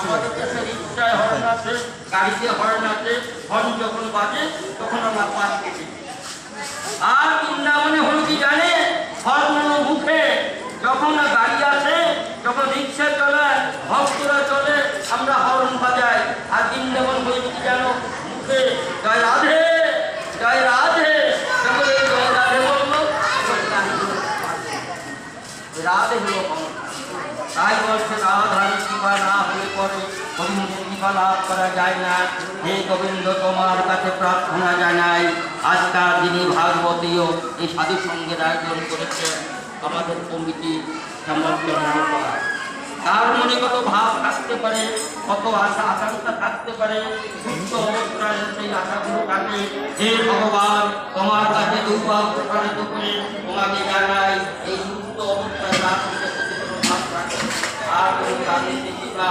আমাদের দেশে রিক্সায় হর্ন আছে, গাড়িতে হর্ন আছে, হর্ন যখন বাজে তখন আমরা পাশ কেটে। আর বৃন্দাবনে হলো কি জানে, হর্ন মুখে যখন গাড়ি আসে, যখন রিক্সা চলে, ভক্তরা চলে, আমরা হর্ন বাজাই। আর বৃন্দাবন বলছে কি জানো, মুখে জয় রাধে জয় রাধে, যখন এই জয় রাধে বললো রাধে হলো ক্ষমতা। তাই বলছে রাধার কৃপা না হলে পরে গোবিন্দের কৃপা লাভ করা যায় না। হে গোবিন্দ তোমার কাছে প্রার্থনা জানাই, আজকাল যিনি ভাগবতীয় এই সাধু সঙ্গের আয়োজন করেছে আমাদের কমিটি তার মনে কত ভাব থাকতে পারে, কত আশা আকাঙ্ক্ষা থাকতে পারে, সুস্থ অবস্থায় সেই আশাগুলো থাকে। হে ভগবান তোমার কাছে দুর্ভাগ প্রসারিত করে তোমাকে জানাই এই সুস্থ অবস্থায় আর